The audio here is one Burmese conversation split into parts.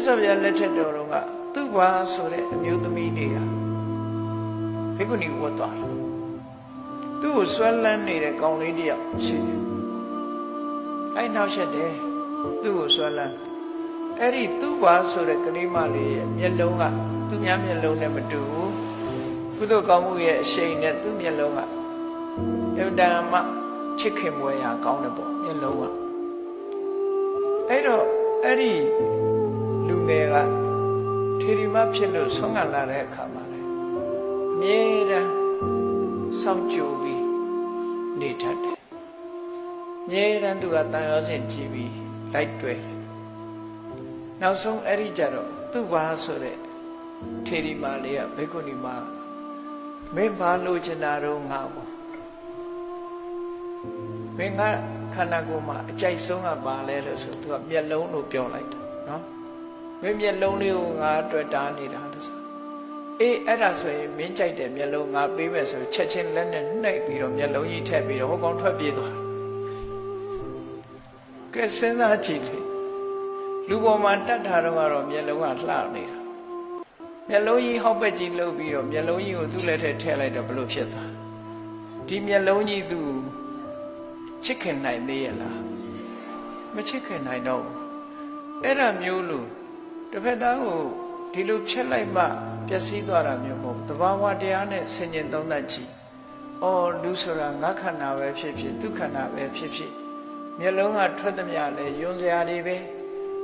တ်စွာဘုရားလက်ထက်တော်ကသူ့ဘာဆိုတဲ့အမျိုးသမီးတွေကဘိက္ခုနီဝတ်သွားတယ်သူ့ကိုဆွဲလန်းနေတဲ့ကောင်လေးတယောက်ရှိတယ်အဲ့နောက်ဆက်တယ်သူ့ကိုဆွဲလန်းအဲ့ဒီသူ့ဘာဆိုတဲ့ကလေးမလေးရဲ့မျက်လုံးကသူ့များမျက်လုံးနဲ့မတူဘူးကုသိုလ်ကောင်းမှုရဲ့အရှိန်နဲ့သူ့မျက်လုံးကအင်တန်မှချစ်ခင်မွေးရာကောင်းတယ်ပေါ့မျက်လုံးကအဲ့တော့အဲ့ဒီလူငယ်ကထေရီမဖြစ်လို့ဆုံးခံလာတဲ့အခါမှာလေအမြဲတမ်းစောင့်ကြိုပြီးနေတတ်တယ်အမြဲတမ်းသူကတန်ရောစင်ကြည့်ပြီးလိုက်တွေ့တယ်နောက်ဆုံးအဲ့ဒီကြတော့သူ့ဘာဆိုတဲ့ထေရီမလေးကဘိက္ခုနီမမင်းဘာလို့ချင်တာတော့ငါ့ကိုမင်းကခန္ဓာကိုယ်မှာအကြိုက်ဆုံးကဘာလဲလို့ဆိုသူကမျက်လုံးလို့ပြောလိုက်တာနော်မင်းမျက်လုံးလေးကိုငါအတွက်တားနေတာလို့ဆိုအေးအဲ့ဒါဆိုရင်မင်းကြိုက်တဲ့မျက်လုံးငါပေးမယ်ဆိုချက်ချင်းလက်နဲ့နှိပ်ပြီးတော့မျက်လုံးကြီးထည့်ပြီးတော့ဟိုကောင်ထွက်ပြေးသွားကဲစဉ်းစားကြည့်လေလူပေါ်မှာတတ်တာတော့မျက်လုံးကလှနေတာမျက်လုံးကြီးဟောက်ပက်ကြီးလှုပ်ပြီးတော့မျက်လုံးကြီးကိုသူ့လက်ထဲထည့်လိုက်တော့ဘလို့ဖြစ်သွားဒီမျက်လုံးကြီးသူချစ်ခင်နိုင်သေးရဲ့လားမချစ်ခင်နိုင်တော့အဲ့ဒါမျိုးလို့တစ်ဖက်သားကိုဒီလိုဖြတ်လိုက်မှပျက်စီးသွားတာမျိုးမဟုတ်တဘာဝတရားနဲ့ဆင်ញင်သုံးသပ်ကြည့်အော်လူဆိုတာငါခန္ဓာပဲဖြစ်ဖြစ်သူခန္ဓာပဲဖြစ်ဖြစ်မျက်လုံးကထွက်သမျှလဲယွန်းစရာတွေပဲ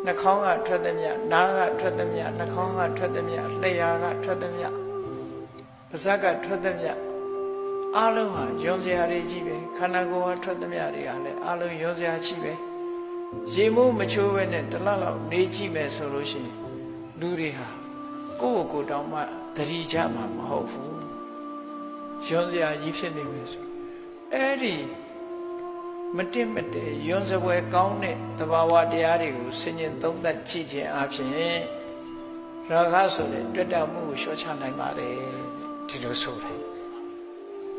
နှာခေါင်းကထွက်သမျှနားကထွက်သမျှနှာခေါင်းကထွက်သမျှလျှာကထွက်သမျှပါးစပ်ကထွက်သမျှအားလုံးဟာယွန်းစရာတွေကြီးပဲခန္ဓာကိုယ်ကထွက်သမျှတွေကလည်းအားလုံးယွန်းစရာရှိပဲရေမိုးမချိုးပဲနဲ့တလောက်လောက်နေကြည့်မယ်ဆိုလို့ရှိရင်လူတွေဟာကိုယ့်ကိုယ်တောင်မှသတိကြမှာမဟုတ်ဘူးယွန်းစရာကြီးဖြစ်နေပြီဆိုအဲ့ဒီမတင်မတဲယွန်းစပွဲကောင်းတဲ့သဘာဝတရားတွေကိုဆင်ញင်သုံးသပ်ကြည့်ခြင်းအပြင်ရာဂဆိုတဲ့တွေ့တာမှုကိုလျှော့ချနိုင်ပါတယ်ဒီလိုဆိုတယ်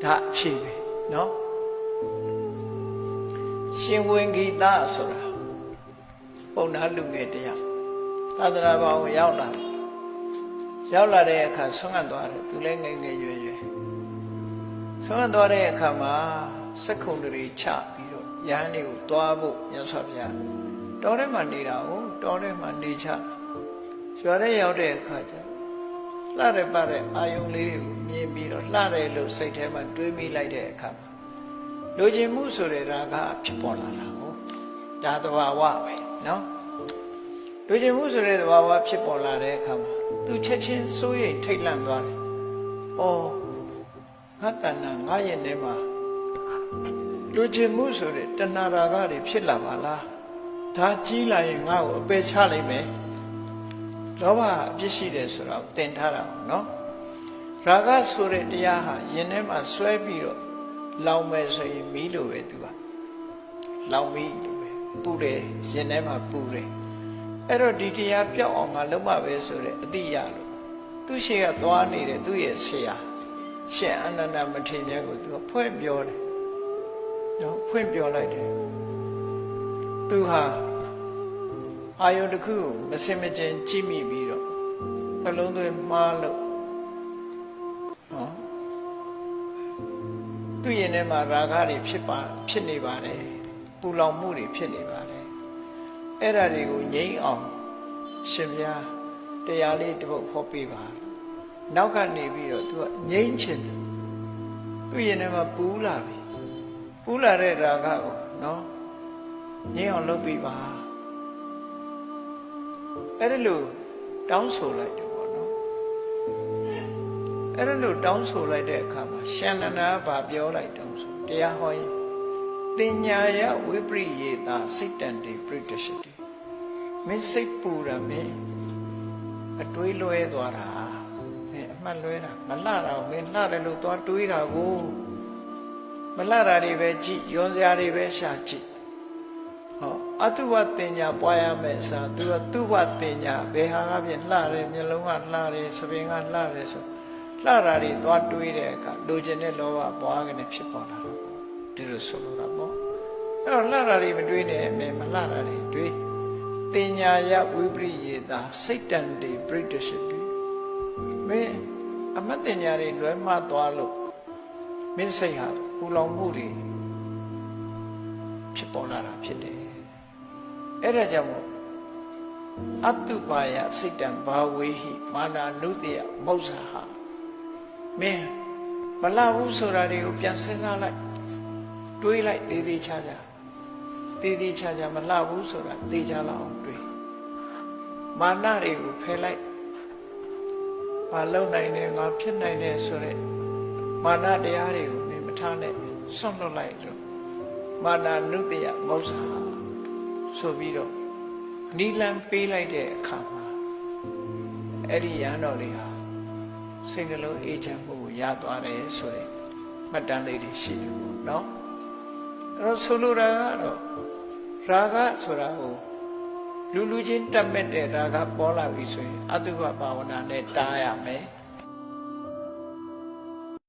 ဒါအဖြစ်ပဲเนาะရှင်ဝင်ဂီတဆိုတာပုံနာလူငယ်တရားသာသနာ့ဘောင်ရောက်လာတဲ့အခါဆုံးခံသွားတယ်သူလည်းငယ်ငယ်ရွယ်ရွယ်ဆုံးခံသွားတဲ့အခါမှာစက္ခုံတွေချပြီးတော့ရဟန်းတွေကိုတွားဖို့မြတ်စွာဘုရားတောထဲမှာနေတာကိုတောထဲမှာနေချရွာထဲရောက်တဲ့အခါကျလှတဲ့ပါတဲ့အာယုံလေးတွေကိုမြင်ပြီးတော့လှတယ်လို့စိတ်ထဲမှာတွေးမိလိုက်တဲ့အခါမှာလိုချင်မှုဆိုတဲ့ရာဂဖြစ်ပေါ်လာတာဟုတ်ဒါသဘာဝပဲเนาะလူချင်းမှုဆိုတဲ့သဘာဝဖြစ်ပေါ်လာတဲ့အခါမှာသူချက်ချင်းစိုးရိမ်ထိတ်လန့်သွားတယ်။အော်ငါတဏ္ဍာငါရဲ့ထဲမှာလူချင်းမှုဆိုတဲ့တဏှာရာဂတွေဖြစ်လာပါလား။ဒါကြီးလာရင်ငါ့ကိုအပယ်ချလိုက်မယ်။လောဘအပြစ်ရှိတယ်ဆိုတော့သင်ထားတာနော်။ရာဂဆိုတဲ့တရားဟာယင်ထဲမှာဆွဲပြီးတော့လောင်မယ်ဆိုရင်မီးလိုပဲသူကလောင်မီးလိုပဲပူတယ်ယင်ထဲမှာပူတယ်အဲ့တော့ဒီတရားပြောက်အောင်ငါလုံးမပဲဆိုတဲ့အတိရလို့သူရှိကသွားနေတဲ့သူ့ရဲ့ဆရာရှင်အနန္ဒမထေရမြတ်ကိုသူကဖွင့်ပြောတယ်နော်ဖွင့်ပြောလိုက်တယ်သူဟာအာယုန်တစ်ခုကိုမစင်မကျင်ကြည့်မိပြီးတော့နှလုံးသွင်းမှားလို့နော်သူ့ရင်ထဲမှာရာဂတွေဖြစ်နေပါတယ်ပူလောင်မှုတွေဖြစ်နေပါတယ်အဲ့ဓာတွေကိုငြိမ်းအောင်ရှင်ဗျာတရားလေးတစ်ပုဒ်ဟောပေးပါနောက်ကနေပြီးတော့သူကငြိမ်းချင်တယ်သူရင်ထဲမှာပူလာပြီပူလာတဲ့ရာဂကိုနော်ငြိမ်းအောင်လုပ်ပေးပါအဲ့ဒါလို့တောင်းဆိုလိုက်တယ်ပေါ့နော်အဲ့ဒါလို့တောင်းဆိုလိုက်တဲ့အခါမှာရှန္ဒနာကပြောလိုက်တော့ဆိုတရားဟောရင်တင်ညာယဝိပရိယေတာစိတ်တန်တေပရိတရှိတေမင်းစိတ်ပူရမင်းအတွေးလွဲသွားတာမင်းအမှတ်လွဲတာမလှတာမင်းလှတယ်လို့သွားတွေးတာကိုမလှတာတွေပဲကြည့်ယွန်စရာတွေပဲရှာကြည့်ဟောအတုဝတင်ညာပွားရမယ်ဆိုသူကသူဝတင်ညာဘယ်ဟာကပြင်လှတယ်မျက်လုံးကလှတယ်စပင်ကလှတယ်ဆိုလှတာတွေသွားတွေးတဲ့အခါလိုချင်တဲ့လောဘပွားကနေဖြစ်ပေါ်လာတော့ဒီလိုဆိုလိုတာပေါ့အဲ့တော့လှတာတွေမတွေးနဲ့မလှတာတွေတွေး တင်ညာယဝိပရိယေတာစိတ်တန်တေပရိတ္တရှိတိမင်းအမတ်တင်ညာတွေလွဲမှားသွားလို့မင်းစိတ်ဟာပူလောင်မှုတွေဖြစ်ပေါ်လာတာဖြစ်တယ်အဲ့ဒါကြောင့်မို့အတုပါယစိတ်တံဘာဝေဟိမာနာနုတ္တယမောဇ္ဇဟာမင်းမလာဘူးဆိုတာတွေကိုပြန်စဉ်းစားလိုက်တွေးလိုက်သေးသေးချာချာသေးသေးချာချာမလာဘူးဆိုတာသိကြလောက်အောင်တွေးမာနတွေကိုဖယ်လိုက်ဘာလုံနိုင်တယ်ငါဖြစ်နိုင်တယ်ဆိုတဲ့မာနတရားတွေကိုမင်းမထားနဲ့ဆွန့်လွတ်လိုက်လို့မာနာနုတ္တယမောဇ္ဇဟာဆိုပြီးတော့နီလံပေးလိုက်တဲ့အခါမှာအဲ့ဒီရဟန်းတော်တွေဟာစိတ်နှလုံးအေးချမ်းမှုကိုရသွားတယ်ဆိုတဲ့မှတ်တမ်းလေးတွေရှိတယ်ပေါ့နော်အဲ့တော့ဆိုလိုတာကတော့ရာဂဆိုတာကိုလူချင်းတက်မဲ့တဲ့ရာဂပေါ်လာပြီဆိုရင်အတုပဘာဝနာနဲ့တားရမယ်